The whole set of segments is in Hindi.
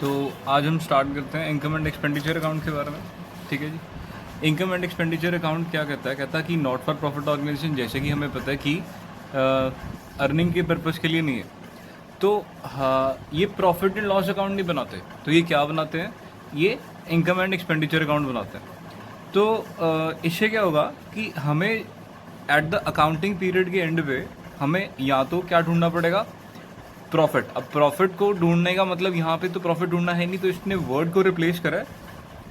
तो आज हम स्टार्ट करते हैं इनकम एंड एक्सपेंडिचर अकाउंट के बारे में। ठीक है जी। इनकम एंड एक्सपेंडिचर अकाउंट क्या कहता है कि नॉट फॉर प्रॉफिट ऑर्गेनाइजेशन, जैसे कि हमें पता है कि अर्निंग के पर्पज़ के लिए नहीं है, तो हाँ, ये प्रॉफिट एंड लॉस अकाउंट नहीं बनाते। तो ये क्या बनाते हैं? ये इनकम एंड एक्सपेंडिचर अकाउंट बनाते हैं। तो इससे क्या होगा कि हमें एट द अकाउंटिंग पीरियड के एंड पे हमें या तो क्या ढूंढना पड़ेगा, प्रॉफिट। अब प्रॉफिट को ढूंढने का मतलब यहाँ पे तो प्रॉफिट ढूंढना है नहीं, तो इसने वर्ड को रिप्लेस करा है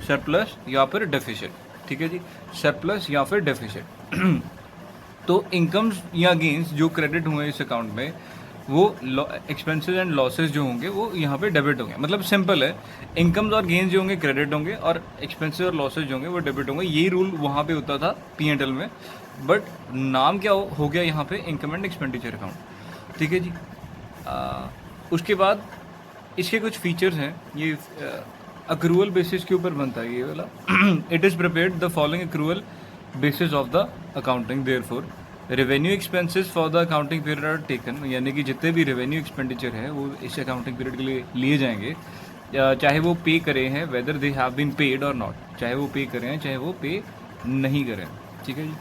सरप्लस या फिर डेफिसिट। ठीक है जी, सरप्लस या फिर डेफिसिट। तो इनकम्स या गेन्स जो क्रेडिट हुए इस अकाउंट में, वो एक्सपेंसेस एंड लॉसेस जो होंगे वो यहाँ पे डेबिट होंगे। मतलब सिंपल है, इनकम्स और गेन्स जो होंगे क्रेडिट होंगे और एक्सपेंसेस और लॉसेस जो होंगे वो डेबिट होंगे। यही रूल वहाँ पे होता था P&L में, बट नाम क्या हो गया यहाँ पे, इनकम एंड एक्सपेंडिचर अकाउंट। ठीक है जी। उसके बाद इसके कुछ फीचर्स हैं। ये अक्रूवल बेसिस के ऊपर बनता है ये वाला। It is prepared the following accrual basis of the accounting, therefore revenue expenses for the accounting period are taken, यानी कि जितने भी रेवेन्यू एक्सपेंडिचर है वो इस अकाउंटिंग पीरियड के लिए जाएंगे, चाहे वो पे करे हैं, whether they have been paid और नॉट, चाहे वो पे करें हैं चाहे वो पे नहीं करें। ठीक है जी।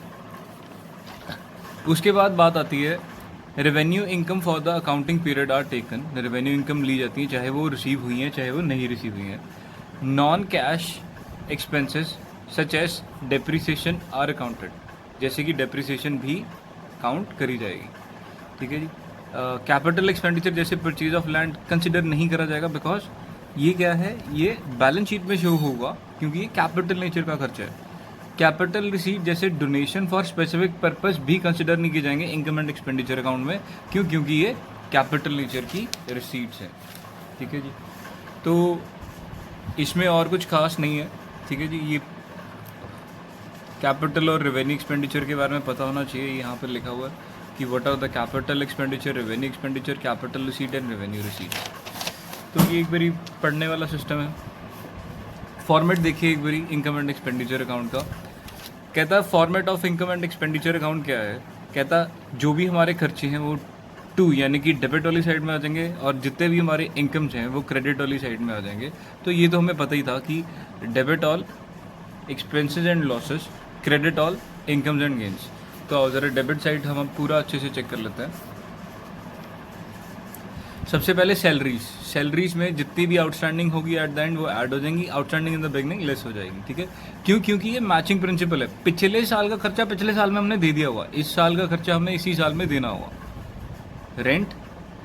उसके बाद बात आती है revenue income for the accounting period are taken. Revenue income ली जाती है चाहे वो रिसीव हुई हैं चाहे वो नहीं रिसीव हुई हैं। Non cash expenses such as depreciation are accounted, जैसे कि डेप्रिसिएशन भी काउंट करी जाएगी। ठीक है जी। कैपिटल एक्सपेंडिचर जैसे परचेज ऑफ लैंड कंसिडर नहीं करा जाएगा, बिकॉज ये क्या है, ये बैलेंस शीट में शो होगा क्योंकि ये कैपिटल नेचर का खर्चा है। कैपिटल रिसीट जैसे डोनेशन फॉर स्पेसिफिक पर्पस भी कंसिडर नहीं किए जाएंगे इनकम एंड एक्सपेंडिचर अकाउंट में। क्यों? क्योंकि ये कैपिटल नेचर की रिसीट्स हैं। ठीक है जी। तो इसमें और कुछ खास नहीं है। ठीक है जी। ये कैपिटल और रेवेन्यू एक्सपेंडिचर के बारे में पता होना चाहिए। यहाँ पर लिखा हुआ है कि what are the capital expenditure, revenue expenditure, capital receipt and revenue receipt. तो ये एक बारी पढ़ने वाला सिस्टम है। फॉर्मेट देखिए एक बारी इनकम एंड एक्सपेंडिचर अकाउंट का। कहता है format of income and expenditure account क्या है। कहता जो भी हमारे खर्चे हैं वो टू यानी कि डेबिट वाली साइड में आ जाएंगे और जितने भी हमारे इनकम्स हैं वो क्रेडिट वाली साइड में आ जाएंगे। तो ये तो हमें पता ही था कि debit all expenses and losses, credit all incomes and gains. तो ज़रा डेबिट साइड हम पूरा अच्छे से चेक कर लेते हैं। सबसे पहले सैलरीज में जितनी भी आउटस्टैंडिंग होगी एट द एंड वो ऐड हो जाएंगी, outstanding in the beginning less हो जाएगी। ठीक है। क्यों? क्योंकि ये मैचिंग प्रिंसिपल है। पिछले साल का खर्चा पिछले साल में हमने दे दिया होगा, इस साल का खर्चा हमें इसी साल में देना होगा। Rent,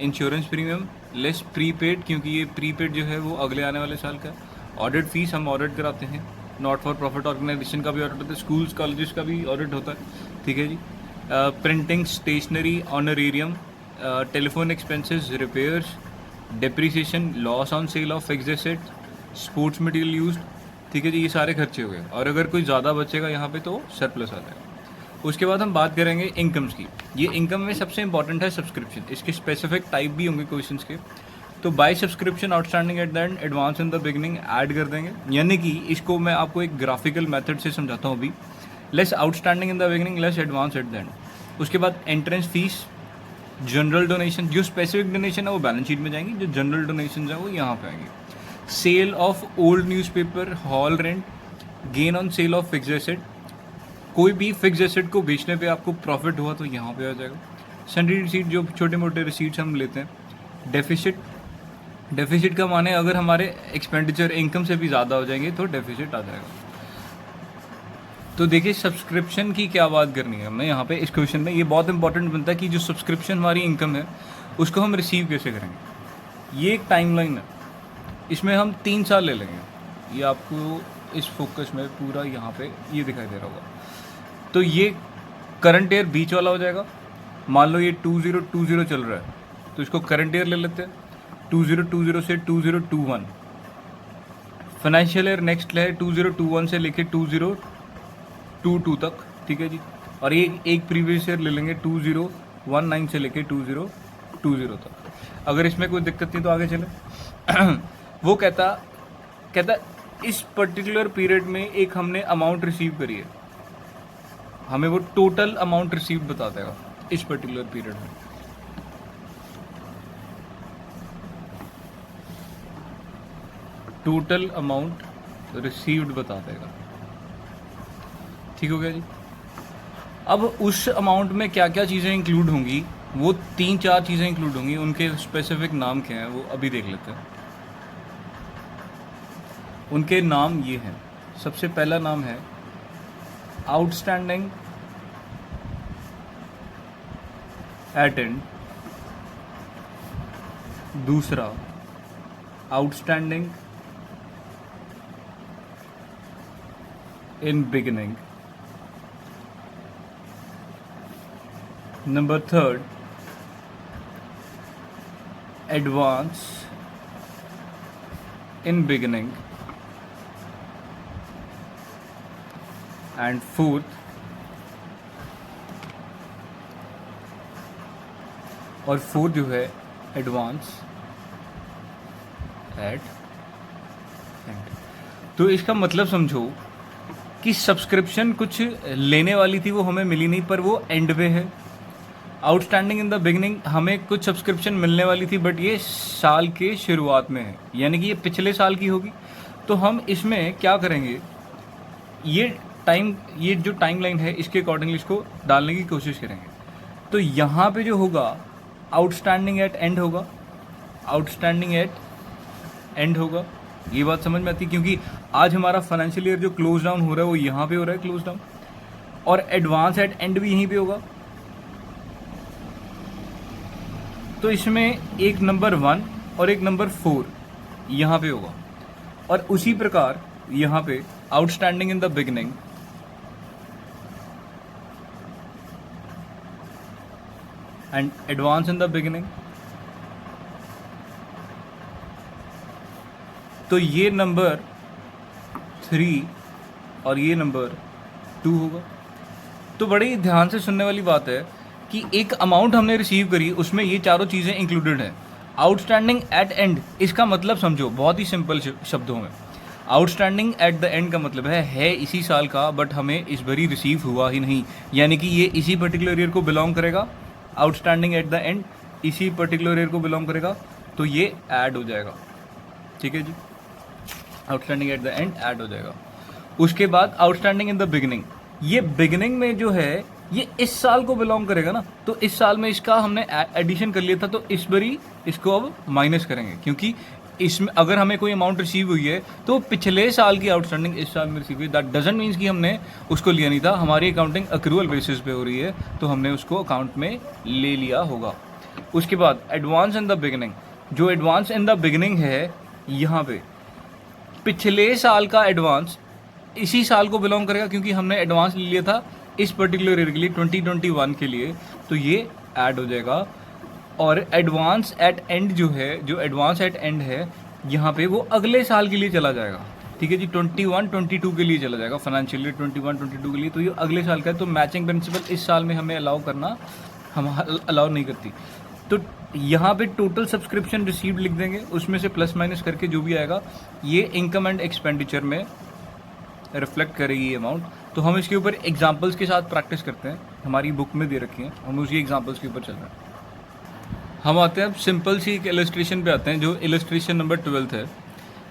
insurance premium less prepaid, क्योंकि ये प्रीपेड जो है वो अगले आने वाले साल का है। ऑडिट फीस हम ऑडिट कराते हैं, नॉट फॉर प्रॉफिट ऑर्गेनाइजेशन का भी ऑडिट होता है, स्कूल्स कॉलेजेस का भी ऑडिट होता है। ठीक है जी। Printing, stationery, honorarium, telephone expenses, repairs, depreciation, loss on sale of fixed asset, sports material used. ठीक है जी। ये सारे खर्चे हो गए और अगर कोई ज़्यादा बचेगा यहाँ पे तो सरप्लस आ जाएगा। उसके बाद हम बात करेंगे इनकम्स की। ये इनकम में सबसे इंपॉर्टेंट है सब्सक्रिप्शन। इसके स्पेसिफिक टाइप भी होंगे क्वेश्चंस के। तो by subscription outstanding at the end, advance in the beginning add कर देंगे। यानी कि इसको मैं आपको एक ग्राफिकल मेथड से समझाता हूँ अभी। Less outstanding in the beginning, less advance at the and. उसके बाद एंट्रेंस फीस, जनरल डोनेशन, जो स्पेसिफिक डोनेशन है वो बैलेंस शीट में जाएंगी, जो जनरल डोनेशन है वो यहाँ पे आएंगे। Sale of old newspaper, hall rent, gain on sale of fixed asset, कोई भी फिक्स एसेट को बेचने पे आपको प्रॉफिट हुआ तो यहाँ पे आ जाएगा। सन्ड्री रिसीट, जो छोटे मोटे रिसीट्स हम लेते हैं। डेफिसिट का माने अगर हमारे एक्सपेंडिचर इनकम से भी ज़्यादा हो जाएंगे तो डेफिसिट आ जाएगा। तो देखिए सब्सक्रिप्शन की क्या बात करनी है हमें यहाँ पे इस क्वेश्चन में। ये बहुत इंपॉर्टेंट बनता है कि जो सब्सक्रिप्शन हमारी इनकम है उसको हम रिसीव कैसे करेंगे। ये एक टाइमलाइन है, इसमें हम 3 साल ले लेंगे। ये आपको इस फोकस में पूरा यहाँ पे ये दिखाई दे रहा होगा। तो ये करंट ईयर बीच वाला हो जाएगा। मान लो ये 2020 चल रहा है तो इसको करंट ईयर ले लेते हैं। 2020 से 2021 फाइनेंशियल ईयर नेक्स्ट है 2021 से लेके 2022 तक। ठीक है जी। और ये एक प्रीवियस ईयर ले लेंगे 2019 से लेके 2020 तक। अगर इसमें कोई दिक्कत नहीं तो आगे चले। वो कहता इस पर्टिकुलर पीरियड में एक हमने अमाउंट रिसीव करी है, हमें वो टोटल अमाउंट रिसीव बता देगा इस पर्टिकुलर पीरियड में। टोटल अमाउंट रिसीव्ड बता देगा। ठीक हो गया जी। अब उस अमाउंट में क्या क्या चीज़ें इंक्लूड होंगी, वो 3-4 चीज़ें इंक्लूड होंगी, उनके स्पेसिफिक नाम क्या हैं वो अभी देख लेते हैं। उनके नाम ये हैं। सबसे पहला नाम है आउटस्टैंडिंग एट एंड, दूसरा outstanding in beginning, number 3 advance in beginning, and 4th और 4 जो है एडवांस एट एंड। तो इसका मतलब समझो कि सब्सक्रिप्शन कुछ लेने वाली थी, वो हमें मिली नहीं, पर वो एंड पे है। आउटस्टैंडिंग इन द बिगनिंग, हमें कुछ सब्सक्रिप्शन मिलने वाली थी बट ये साल के शुरुआत में है, यानी कि ये पिछले साल की होगी। तो हम इसमें क्या करेंगे, ये जो टाइमलाइन है इसके अकॉर्डिंगली इसको डालने की कोशिश करेंगे। तो यहाँ पे जो होगा आउटस्टैंडिंग एट एंड होगा, आउटस्टैंडिंग एट एंड होगा। ये बात समझ में आती है, क्योंकि आज हमारा फाइनेंशियल ईयर जो क्लोज डाउन हो रहा है वो यहाँ पे हो रहा है क्लोज डाउन, और एडवांस एट एंड भी यहीं पे होगा। तो इसमें एक नंबर 1 और एक नंबर 4 यहाँ पे होगा, और उसी प्रकार यहाँ पे outstanding in the beginning and advance in the beginning. तो ये नंबर 3 और ये नंबर 2 होगा। तो बड़ी ध्यान से सुनने वाली बात है कि एक अमाउंट हमने रिसीव करी, उसमें ये चारों चीज़ें इंक्लूडेड हैं। आउटस्टैंडिंग एट एंड, इसका मतलब समझो बहुत ही सिंपल शब्दों में। आउटस्टैंडिंग एट द एंड का मतलब है इसी साल का, बट हमें इस बारी रिसीव हुआ ही नहीं, यानी कि ये इसी पर्टिकुलर ईयर को बिलोंग करेगा। आउटस्टैंडिंग एट द एंड इसी पर्टिकुलर ईयर को बिलोंग करेगा, तो ये ऐड हो जाएगा। ठीक है जी, outstanding at the end add हो जाएगा। उसके बाद आउटस्टैंडिंग इन द बिगिनिंग, ये बिगिनिंग में जो है ये इस साल को बिलोंग करेगा ना, तो इस साल में इसका हमने एडिशन कर लिया था, तो इस बारी इसको अब माइनस करेंगे, क्योंकि इसमें अगर हमें कोई अमाउंट रिसीव हुई है तो पिछले साल की आउटस्टैंडिंग इस साल में रिसीव हुई। दैट डजंट मीन्स कि हमने उसको लिया नहीं था, हमारी अकाउंटिंग अक्रूवल बेसिस पे हो रही है, तो हमने उसको अकाउंट में ले लिया होगा। उसके बाद एडवांस इन द बिगिनिंग, जो एडवांस इन द बिगिनिंग है यहाँ पे पिछले साल का एडवांस इसी साल को बिलोंग करेगा, क्योंकि हमने एडवांस ले लिया था इस पर्टिकुलर ईयर के लिए 2021 के लिए, तो ये ऐड हो जाएगा। और एडवांस एट एंड जो है, जो एडवांस एट एंड है यहाँ पे, वो अगले साल के लिए चला जाएगा। ठीक है जी, 21-22 के लिए चला जाएगा, फाइनेंशियल ईयर 21-22 के लिए, तो ये अगले साल का है। तो मैचिंग प्रिंसिपल इस साल में हमें अलाउ करना, हम अलाउ नहीं करती। तो यहाँ पे टोटल सब्सक्रिप्शन रिसीव्ड लिख देंगे, उसमें से प्लस माइनस करके जो भी आएगा ये इनकम एंड एक्सपेंडिचर में रिफ्लेक्ट करेगी ये अमाउंट। तो हम इसके ऊपर एग्जांपल्स के साथ प्रैक्टिस करते हैं, हमारी बुक में दे रखी हैं, हम उसी एग्जांपल्स के ऊपर चल रहे हैं। हम आते हैं अब सिंपल सी एक इलस्ट्रेशन पे आते हैं, जो इलस्ट्रेशन नंबर 12 है।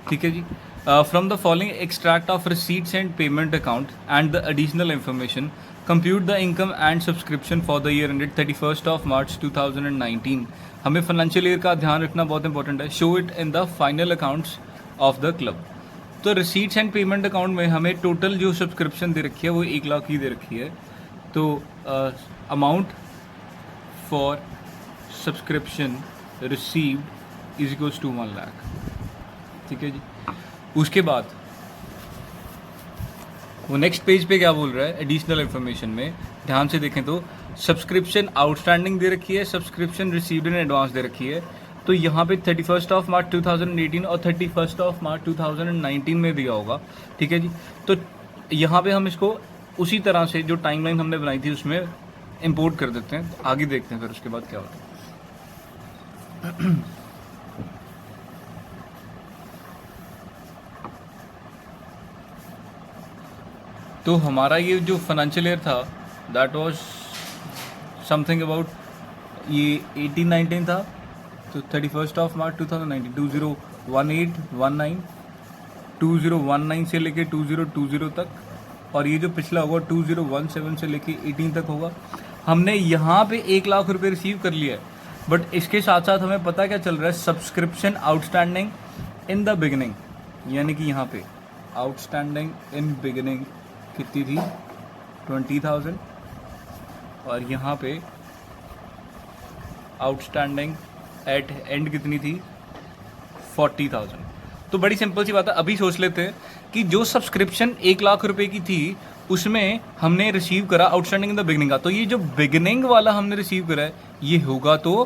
ठीक है जी, from the following extract of receipts and payment account and the additional information compute the income and subscription for the year ended 31 March 2019। हमें फाइनेंशियल ईयर का ध्यान रखना बहुत इंपॉर्टेंट है। Show it in the final accounts of the club. तो रिसीट्स एंड पेमेंट अकाउंट में हमें टोटल जो सब्सक्रिप्शन दे रखी है वो 1 लाख की दे रखी है। तो amount for subscription received is equals to 1 lakh. ठीक है जी, उसके बाद वो नेक्स्ट पेज पे क्या बोल रहा है, एडिशनल इन्फॉर्मेशन में ध्यान से देखें तो सब्सक्रिप्शन आउटस्टैंडिंग दे रखी है, सब्सक्रिप्शन रिसीव्ड इन एडवांस दे रखी है। तो यहाँ पे 31 मार्च 2018 और 31 मार्च 2019 में दिया होगा। ठीक है जी, तो यहाँ पे हम इसको उसी तरह से जो टाइमलाइन हमने बनाई थी उसमें इंपोर्ट कर देते हैं। आगे देखते हैं फिर उसके बाद क्या होता है। तो हमारा ये जो फाइनेंशियल ईयर था दैट वाज समथिंग अबाउट ये 18-19 था। तो 31 मार्च 2019 2018-19 2019 से लेके 2020 तक, और ये जो पिछला होगा 2017 से लेके 18 तक होगा। हमने यहाँ पे 1 लाख रुपए रिसीव कर लिया है, बट इसके साथ साथ हमें पता क्या चल रहा है, subscription outstanding in the beginning, यानी कि यहाँ पे आउटस्टैंडिंग इन बिगिनिंग कितनी थी 20,000, और यहाँ पे आउटस्टैंडिंग एट एंड कितनी थी 40,000। तो बड़ी सिंपल सी बात है, अभी सोच लेते हैं कि जो सब्सक्रिप्शन 1 लाख रुपए की थी उसमें हमने रिसीव करा आउटस्टैंडिंग इन द बिगिनिंग का, तो ये जो बिगिनिंग वाला हमने रिसीव करा है ये होगा तो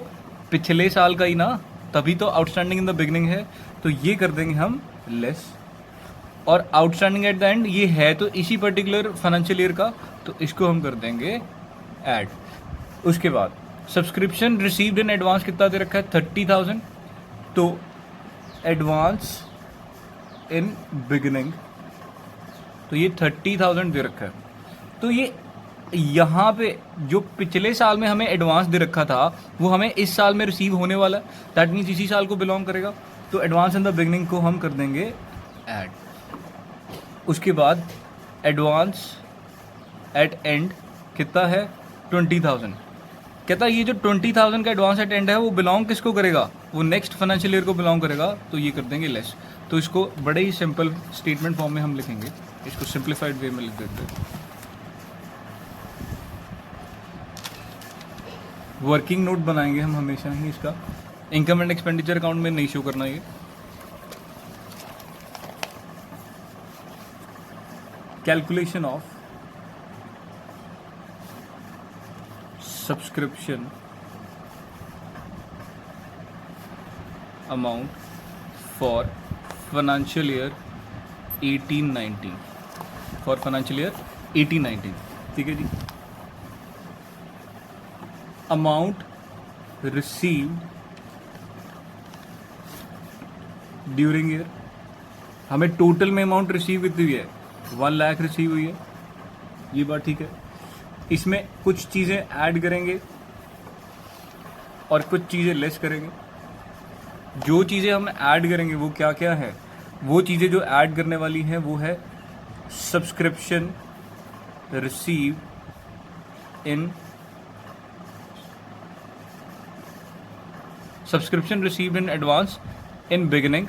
पिछले साल का ही ना, तभी तो आउटस्टैंडिंग इन द बिगिनिंग है, तो ये कर देंगे हम लेस, और आउटस्टैंडिंग एट द एंड ये है तो इसी पर्टिकुलर फाइनेंशियल ईयर का, तो इसको हम कर देंगे ऐड। उसके बाद सब्सक्रिप्शन रिसीव्ड इन एडवांस कितना दे रखा है 30,000, तो एडवांस इन बिगिनिंग, तो ये 30,000 दे रखा है, तो ये यहाँ पे जो पिछले साल में हमें एडवांस दे रखा था वो हमें इस साल में रिसीव होने वाला है, दैट मीन्स इसी साल को बिलोंग करेगा, तो एडवांस इन द बिगिनिंग को हम कर देंगे ऐड। उसके बाद एडवांस एट एंड कितना है 20,000, कहता है ये जो 20,000 का एडवांस एट एंड है वो बिलोंग किसको करेगा, वो नेक्स्ट फाइनेंशियल ईयर को बिलोंग करेगा, तो ये कर देंगे लेस। तो इसको बड़े ही सिंपल स्टेटमेंट फॉर्म में हम लिखेंगे, इसको सिंप्लीफाइड वे में लिख देते हैं। वर्किंग नोट बनाएंगे हम हमेशा ही इसका, इनकम एंड एक्सपेंडिचर अकाउंट में नहीं शो करना ये। Calculation of subscription amount for financial year 18-19, for financial year 18-19, ठीक है जी। अमाउंट रिसीव्ड ड्यूरिंग ईयर, हमें टोटल में अमाउंट रिसीव कितनी हुई है 1 लाख रिसीव हुई है, ये बात ठीक है। इसमें कुछ चीज़ें ऐड करेंगे और कुछ चीज़ें लेस करेंगे। जो चीज़ें हम ऐड करेंगे वो क्या क्या है, वो चीज़ें जो ऐड करने वाली हैं वो है subscription receive in advance in beginning,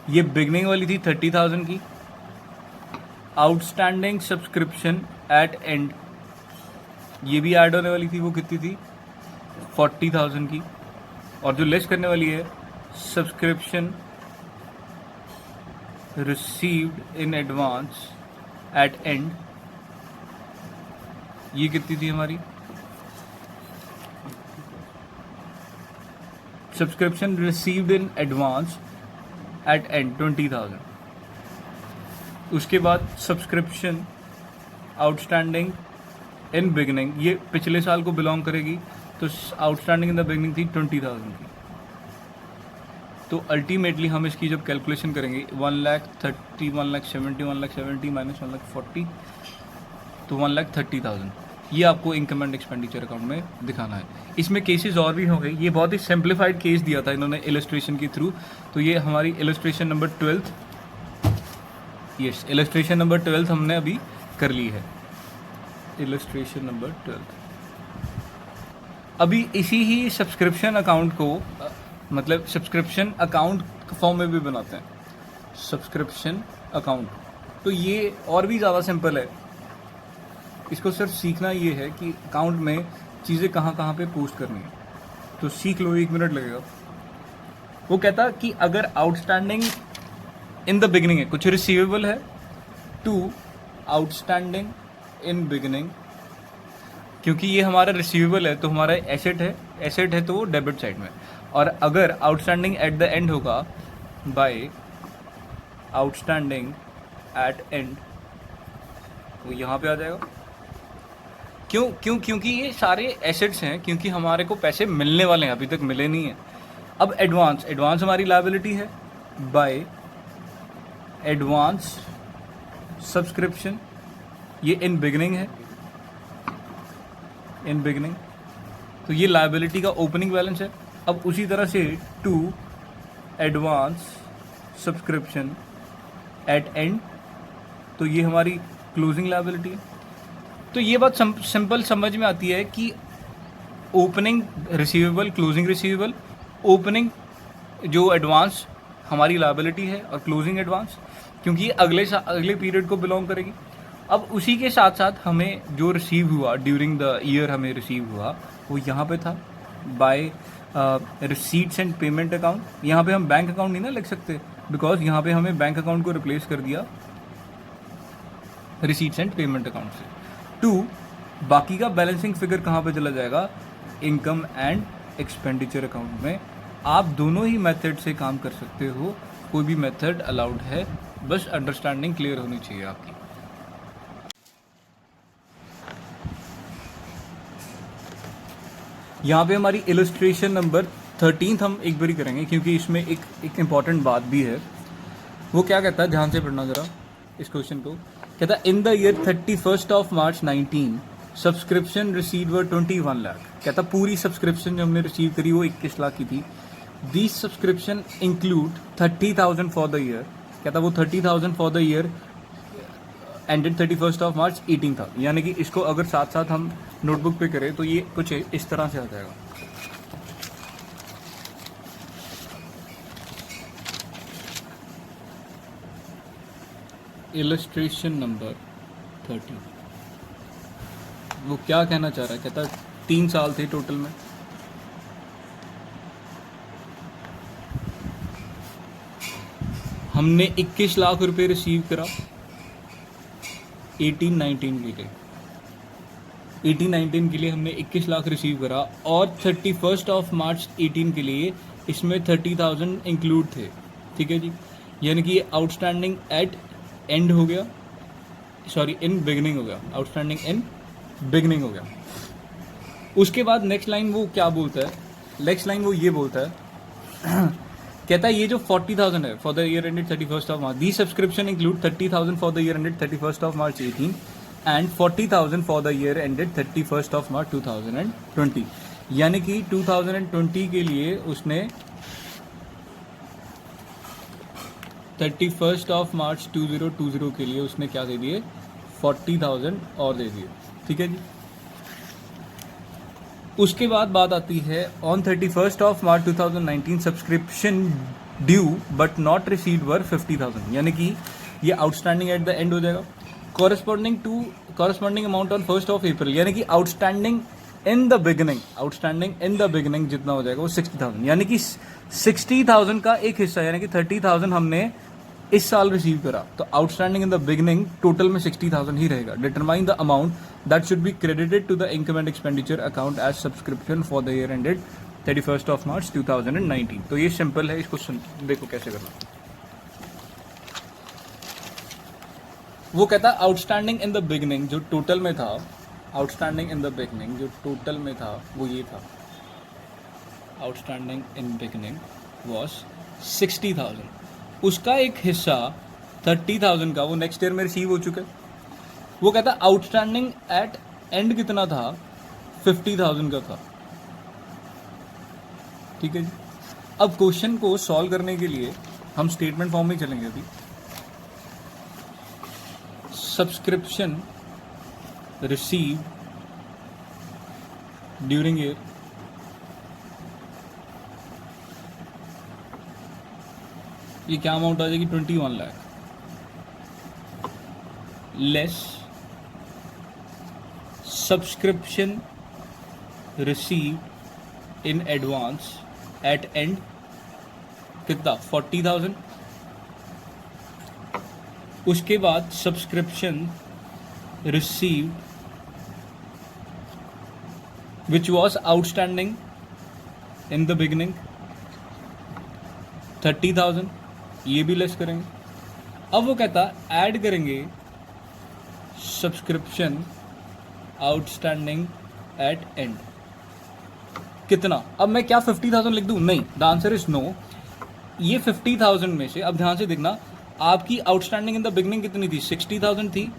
ये बिगिनिंग वाली थी 30,000 की। आउटस्टैंडिंग सब्सक्रिप्शन एट एंड, ये भी ऐड होने वाली थी, वो कितनी थी 40,000 की। और जो लेस करने वाली है subscription received in advance at and, ये कितनी थी हमारी subscription received in advance at and 20,000। उसके बाद सब्सक्रिप्शन आउटस्टैंडिंग इन बिगिनिंग, ये पिछले साल को बिलोंग करेगी, तो आउटस्टैंडिंग इन द बिगिनिंग थी 20,000 की। तो अल्टीमेटली हम इसकी जब कैलकुलेशन करेंगे 1,30,000, 1,70,000, 1,70,000 माइनस 1,40,000, तो 1,30,000 ये आपको इनकम एंड एक्सपेंडिचर अकाउंट में दिखाना है। इसमें केसेस और भी हो गए, ये बहुत ही सिंप्लीफाइड केस दिया था इन्होंने इलस्ट्रेशन के थ्रू। तो ये हमारी illustration number 12, yes illustration number 12 हमने अभी कर ली है, इलस्ट्रेशन नंबर 12। अभी इसी ही सब्सक्रिप्शन अकाउंट को मतलब सब्सक्रिप्शन अकाउंट फॉर्म में भी बनाते हैं, सब्सक्रिप्शन अकाउंट। तो ये और भी ज़्यादा सिंपल है, इसको सिर्फ सीखना ये है कि अकाउंट में चीज़ें कहाँ कहाँ पे पोस्ट करनी है, तो सीख लो, 1 मिनट लगेगा। वो कहता कि अगर आउटस्टैंडिंग इन द बिगिनिंग है, कुछ रिसीवेबल है, टू आउटस्टैंडिंग इन बिगिनिंग, क्योंकि ये हमारा रिसीवेबल है तो हमारा एसेट है तो वो डेबिट साइड में, और अगर आउटस्टैंडिंग एट द एंड होगा बाय आउटस्टैंडिंग एट एंड, वो यहाँ पे आ जाएगा। क्योंकि ये सारे एसेट्स हैं, क्योंकि हमारे को पैसे मिलने वाले हैं, अभी तक मिले नहीं हैं। अब एडवांस हमारी लायबिलिटी है बाय एडवांस सब्सक्रिप्शन, ये इन बिगिनिंग है, इन बिगिनिंग, तो ये लायबिलिटी का ओपनिंग बैलेंस है। अब उसी तरह से to advance subscription at end, तो ये हमारी क्लोजिंग लायबिलिटी है। तो ये बात सिंपल समझ में आती है कि opening receivable, closing receivable, opening जो एडवांस हमारी लायबिलिटी है और क्लोजिंग एडवांस, क्योंकि ये अगले पीरियड को बिलोंग करेगी। अब उसी के साथ साथ हमें जो रिसीव हुआ ड्यूरिंग द ईयर हमें रिसीव हुआ वो यहाँ पे था by receipts and payment account. यहाँ पे हम बैंक अकाउंट नहीं ना लिख सकते, बिकॉज यहाँ पे हमें बैंक अकाउंट को रिप्लेस कर दिया रिसीट्स एंड पेमेंट अकाउंट से। 2, बाकी का बैलेंसिंग फिगर कहाँ पे चला जाएगा? इनकम एंड एक्सपेंडिचर अकाउंट में। आप दोनों ही मेथड से काम कर सकते हो, कोई भी मेथड अलाउड है, बस अंडरस्टैंडिंग क्लियर होनी चाहिए आपकी। यहाँ पे हमारी इलस्ट्रेशन नंबर 13 हम एक बार करेंगे, क्योंकि इसमें एक इम्पॉर्टेंट बात भी है। वो क्या कहता है, ध्यान से पढ़ना जरा इस क्वेश्चन को। कहता है in the year 31 of March 19 subscription receive were 21 lakh. कहता पूरी सब्सक्रिप्शन जो हमने रिसीव करी वो 21 लाख की थी। This subscription include 30,000 for the year. कहता वो 30,000 for the year ended 31 of मार्च 18 था। यानी कि इसको अगर साथ साथ हम नोटबुक पे करें तो ये कुछ इस तरह से आ जाएगा। इलस्ट्रेशन नंबर 30, वो क्या कहना चाह रहा है? कहता 3 साल थे टोटल में। हमने 21 लाख रुपए रिसीव करा 18-19 के लिए। 18-19 के लिए हमने 21 लाख रिसीव करा और 31 ऑफ मार्च 18 के लिए इसमें 30,000 इंक्लूड थे। ठीक है जी, यानी कि आउटस्टैंडिंग एट एंड हो गया, सॉरी इन बिगनिंग हो गया, आउटस्टैंडिंग इन बिगनिंग हो गया। उसके बाद नेक्स्ट लाइन वो क्या बोलता है? नेक्स्ट लाइन वो ये बोलता है कहता है ये जो 40,000 है for the year ended 31 of March, the subscription include 30,000 for the year ended 31 of March 18 and 40,000 for the year ended 31 of मार्च 2020। यानी कि 2020 के लिए उसने 31 ऑफ मार्च 2020 के लिए उसने क्या दे दिए? 40,000 और दे दिए। ठीक है जी। उसके बाद बात आती है on 31 of March 2019 subscription due but not received were 50,000। यानी कि ये आउटस्टैंडिंग एट द एंड हो जाएगा। Corresponding amount on 1 of April, यानी कि आउटस्टैंडिंग इन द बिगनिंग जितना हो जाएगा वो 60,000। यानी कि 60,000 का एक हिस्सा, यानी कि 30,000 हमने इस साल रिसीव करा, तो outstanding in the beginning total में 60,000 ही रहेगा। Determine the amount that should be credited to the income and expenditure account as subscription for the year ended 31 of March 2019। तो ये सिंपल है, इसको देखो कैसे करना। वो कहता है आउटस्टैंडिंग इन द बिगनिंग जो टोटल में था, आउटस्टैंडिंग इन द बिगनिंग जो टोटल में था वो ये था, आउटस्टैंडिंग इन बिगनिंग वॉज 60,000। उसका एक हिस्सा 30,000 का वो नेक्स्ट ईयर में रिसीव हो चुका है। वो कहता है आउटस्टैंडिंग एट एंड कितना था? 50,000 का था। ठीक है जी। अब क्वेश्चन को सॉल्व करने के लिए हम स्टेटमेंट फॉर्म में चलेंगे। अभी सब्सक्रिप्शन रिसीव ड्यूरिंग ईयर ये क्या अमाउंट आ जाएगी? 21 lakh less subscription receive in advance at and कितना? 40,000। उसके बाद subscription receive which was outstanding in the beginning 30,000, ये भी लेस करेंगे। अब वो कहता ऐड करेंगे सब्सक्रिप्शन आउटस्टैंडिंग एट एंड कितना? अब मैं क्या 50,000 लिख दूं? नहीं, द आंसर इज नो। ये 50,000 में से, अब ध्यान से देखना, आपकी आउटस्टैंडिंग इन द बिगनिंग कितनी थी? 60,000 थी।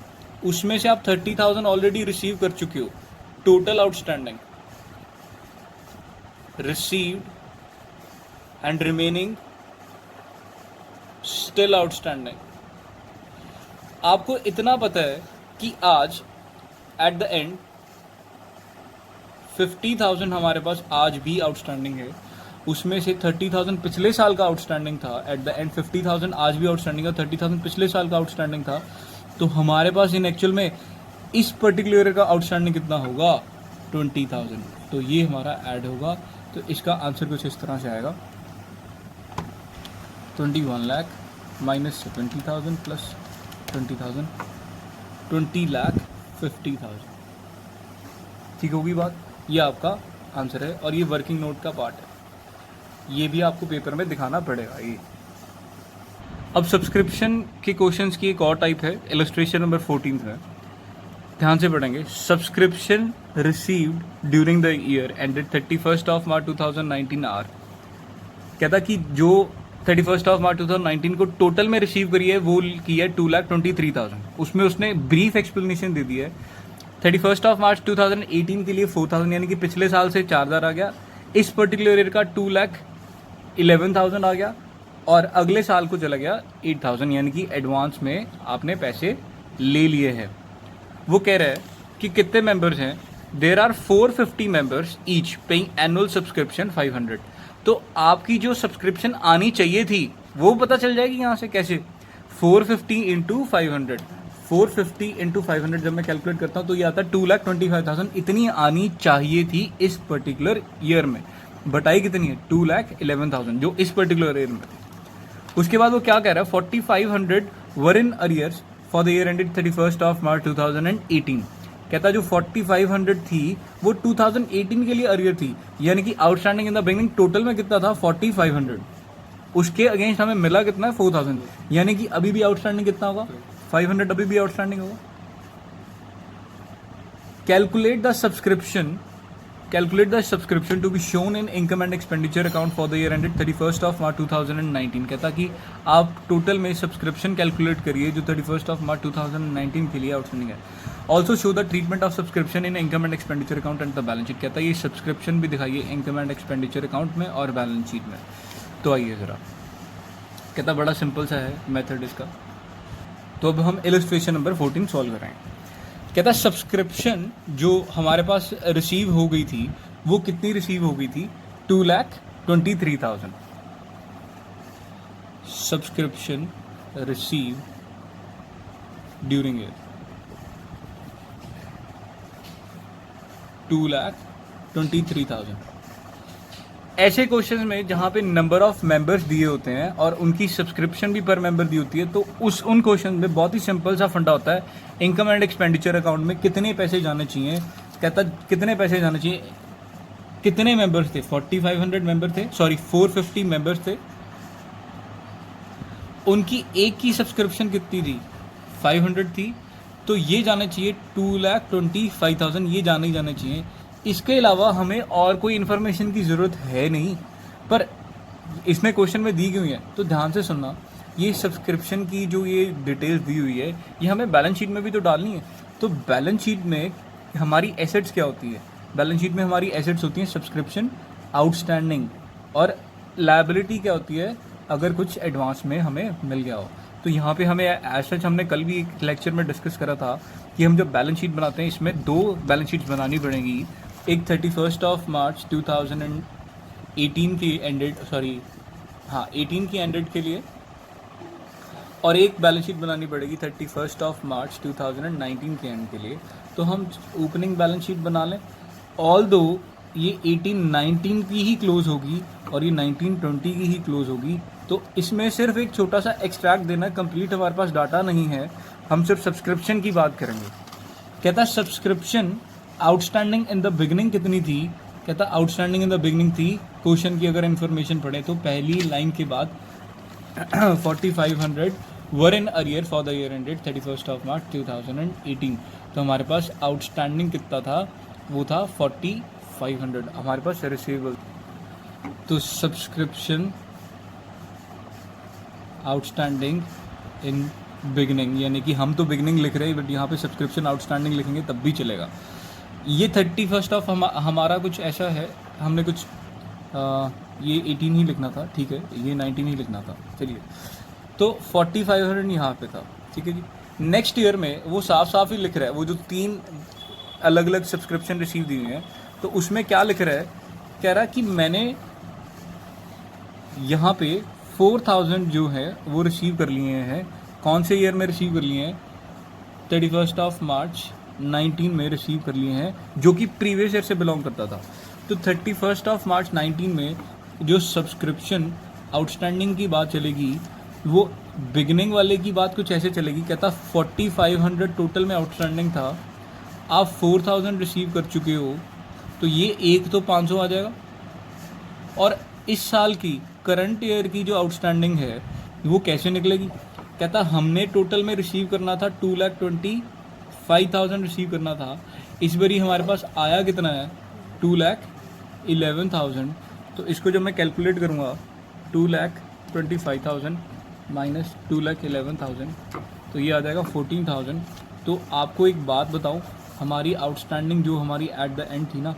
उसमें से आप 30,000 ऑलरेडी रिसीव कर चुके हो। Total outstanding received and remaining still outstanding. आपको इतना पता है कि आज एट द एंड 50,000 हमारे पास आज भी आउटस्टैंडिंग है, उसमें से 30,000 पिछले साल का आउटस्टैंडिंग था। एट द एंड 50,000 आज भी आउटस्टैंडिंग है, 30,000 पिछले साल का आउटस्टैंडिंग था। तो हमारे पास इन एक्चुअल में इस पर्टिकुलर ईयर का आउटस्टैंडिंग कितना होगा? 20,000। तो ये हमारा ऐड होगा। तो इसका आंसर कुछ इस तरह से आएगा, 21 लाख माइनस 20,000 प्लस 20,000, 20,50,000। ठीक होगी बात? ये आपका आंसर है और ये वर्किंग नोट का पार्ट है, ये भी आपको पेपर में दिखाना पड़ेगा ये। अब सब्सक्रिप्शन के क्वेश्चंस की एक और टाइप है, इलस्ट्रेशन नंबर 14 में ध्यान से पढ़ेंगे। Subscription received during the year ended 31 of March 2019 are. कहता कि जो 31 ऑफ मार्च 2019 को टोटल में रिसीव करी है वो की है 2,23,000। उसमें उसने ब्रीफ एक्सप्लेनेशन दे दी है। 31 ऑफ मार्च 2018 के लिए 4,000 यानी कि पिछले साल से 4,000 आ गया। इस पर्टिकुलर ईयर का 2,11,000 आ गया और अगले साल को चला गया 8,000 यानी कि एडवांस में आपने पैसे ले लिए हैं। वो कह रहा है कि कितने मेंबर्स हैं? There are 450 members each paying annual subscription 500। तो आपकी जो सब्सक्रिप्शन आनी चाहिए थी वो पता चल जाएगी यहाँ से कैसे? 450 इंटू 500, 450 इंटू 500 जब मैं कैलकुलेट करता हूँ तो ये आता है 2,25,000। इतनी आनी चाहिए थी इस पर्टिकुलर ईयर में, बट आई कितनी है? 2,11,000 जो इस पर्टिकुलर ईयर में थी। उसके बाद वो क्या कह रहा है? 4,500 were in arrears for the year ended 31 of March 2018। कहता जो 4,500 थी वो 2018 के लिए अरियर थी, यानी कि outstanding in the beginning total में कितना था? 4,500। उसके अगेंस्ट हमें मिला कितना है? 4,000, यानी कि अभी भी आउटस्टैंडिंग कितना होगा? 500 अभी भी आउटस्टैंडिंग होगा। Calculate the subscription to be shown in income and expenditure account for the year ended 31 of March 2019। कहता कि आप टोटल में सब्सक्रिप्शन कैलकुलेट करिए जो 31 ऑफ मार्च 2019 के लिए आउटस्टैंडिंग है। Also show the treatment of subscription in income and expenditure account and the balance sheet. कहता है ये सब्सक्रिप्शन भी दिखाइए इनकम एंड एक्सपेंडिचर अकाउंट में और बैलेंस शीट में। तो आइए ज़रा, कहता बड़ा सिंपल सा है मेथड इसका। तो अब हम इलस्ट्रेशन नंबर 14 सॉल्व करेंगे। कहता सब्सक्रिप्शन जो हमारे पास रिसीव हो गई थी वो कितनी रिसीव हो गई थी? 2,23,000 सब्सक्रिप्शन रिसीव ड्यूरिंग ईयर, 2,23,000। ऐसे क्वेश्चंस में जहाँ पे नंबर ऑफ मेंबर्स दिए होते हैं और उनकी सब्सक्रिप्शन भी पर मेंबर दी होती है तो उन क्वेश्चन में बहुत ही सिंपल सा फंडा होता है, इनकम एंड एक्सपेंडिचर अकाउंट में कितने पैसे जाने चाहिए। कहता कितने पैसे जाने चाहिए, कितने मेंबर्स थे? 4,500 मेंबर थे, सॉरी 450 मेंबर्स थे। उनकी एक की सब्सक्रिप्शन कितनी थी? 500 थी। तो ये जाने चाहिए 2,25,000, ये जाने ही जाने चाहिए। इसके अलावा हमें और कोई इन्फॉर्मेशन की ज़रूरत है नहीं, पर इसमें क्वेश्चन में दी गई है तो ध्यान से सुनना। ये सब्सक्रिप्शन की जो ये डिटेल्स दी हुई है ये हमें बैलेंस शीट में भी तो डालनी है। तो बैलेंस शीट में हमारी एसेट्स क्या होती है? बैलेंस शीट में हमारी एसेट्स होती हैं सब्सक्रिप्शन, आउटस्टैंडिंग, और लायबिलिटी क्या होती है? अगर कुछ एडवांस में हमें मिल गया हो। तो यहाँ पे हमें एज हमने कल भी एक लेक्चर में डिस्कस करा था कि हम जब बैलेंस शीट बनाते हैं इसमें दो बैलेंस शीट्स बनानी पड़ेंगी। एक 31 ऑफ मार्च 2018 की एंडेड, 18 की एंडेड के लिए, और एक बैलेंस शीट बनानी पड़ेगी 31 ऑफ मार्च 2019 के एंड के लिए। तो हम ओपनिंग बैलेंस शीट बना लें। ऑल दो ये 18-19 की ही क्लोज होगी और ये 19-20 की ही क्लोज होगी। तो इसमें सिर्फ एक छोटा सा एक्सट्रैक्ट देना, कंप्लीट हमारे पास डाटा नहीं है, हम सिर्फ सब्सक्रिप्शन की बात करेंगे। कहता subscription outstanding in the beginning कितनी थी? कहता आउटस्टैंडिंग इन द बिगनिंग थी, क्वेश्चन की अगर इन्फॉर्मेशन पढ़े तो पहली लाइन के बाद 4,500 were in arrear for the year ended 31 of March 2018। तो हमारे पास आउटस्टैंडिंग कितना था? वो था 4,500 हमारे पास रिसीवेबल। तो सब्सक्रिप्शन आउटस्टैंडिंग इन बिगनिंग, यानी कि हम तो बिगनिंग लिख रहे हैं बट यहाँ पे सब्सक्रिप्शन आउटस्टैंडिंग लिखेंगे तब भी चलेगा। ये 31 ऑफ हमारा कुछ ऐसा है, हमने कुछ ये 18 ही लिखना था, ठीक है, ये 19 ही लिखना था। चलिए तो 4500 यहाँ पे था, ठीक है जी। नेक्स्ट ईयर में वो साफ साफ ही लिख रहा है, वो जो 3 अलग अलग सब्सक्रिप्शन रिसीव दी हुई हैं, तो उसमें क्या लिख रहा है, कह रहा है कि मैंने यहाँ पे 4000 जो है वो रिसीव कर लिए हैं। कौन से ईयर में रिसीव कर लिए हैं? 31 ऑफ मार्च 19 में रिसीव कर लिए हैं, जो कि प्रीवियस ईयर से बिलोंग करता था। तो 31 ऑफ मार्च 19 में जो सब्सक्रिप्शन आउटस्टैंडिंग की बात चलेगी, वो बिगिनिंग वाले की बात कुछ ऐसे चलेगी, कहता 4500 टोटल में आउटस्टैंडिंग था, आप 4000 रिसीव कर चुके हो, तो ये एक तो 500 आ जाएगा। और इस साल की करंट ईयर की जो आउटस्टैंडिंग है वो कैसे निकलेगी? कहता हमने टोटल में रिसीव करना था 2,25,000 रिसीव करना था, इस बारी हमारे पास आया कितना है? 2,11,000। तो इसको जब मैं कैलकुलेट करूँगा 2,25,000 माइनस 2,11,000, तो ये आ जाएगा 14,000। तो आपको एक बात बताऊँ, हमारी आउटस्टैंडिंग जो हमारी एट द एंड थी ना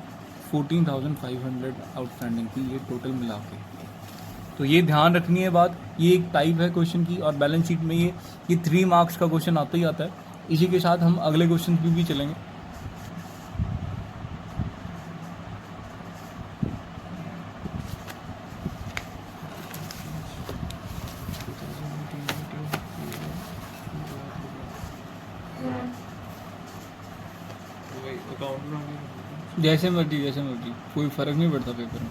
14,500 आउटस्टैंडिंग थी, ये टोटल मिला के। तो ये ध्यान रखनी है बात, ये एक टाइप है क्वेश्चन की, और बैलेंस शीट में ये 3 मार्क्स का क्वेश्चन आता ही आता है। इसी के साथ हम अगले क्वेश्चन पे भी चलेंगे। जैसे मर्जी कोई फर्क नहीं पड़ता पेपर में।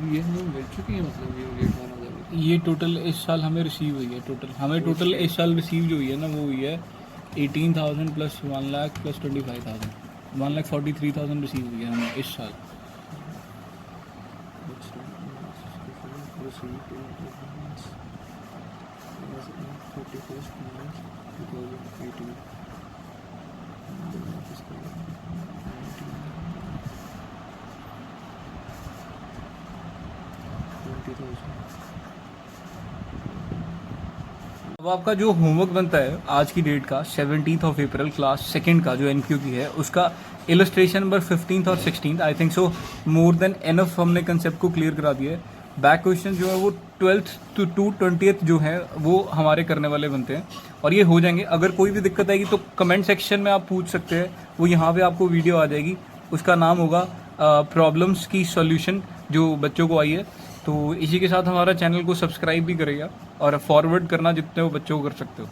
ये हमें मिल चुकी है, मतलब ये रेट 1,000। ये टोटल इस साल हमें रिसीव हुई है, टोटल इस साल रिसीव जो हुई है ना वो हुई है 18,000 प्लस 1 लाख प्लस 25,000, 1,43,000 रिसीव हुई है हमें इस साल। अब आपका जो होमवर्क बनता है आज की डेट का 17 ऑफ अप्रैल क्लास सेकंड का जो एनक्यू की है, उसका इलस्ट्रेशन नंबर 15 और 16 I think so more than enough हमने कंसेप्ट को क्लियर करा दिया है। बैक क्वेश्चन जो है वो 12th to 20th जो है वो हमारे करने वाले बनते हैं और ये हो जाएंगे। अगर कोई भी दिक्कत आएगी तो कमेंट सेक्शन में आप पूछ सकते हैं, वो यहाँ पे आपको वीडियो आ जाएगी, उसका नाम होगा प्रॉब्लम्स की सॉल्यूशन जो बच्चों को आई है। तो इसी के साथ हमारा चैनल को सब्सक्राइब भी करेगा और फॉरवर्ड करना जितने वो बच्चों को कर सकते हो।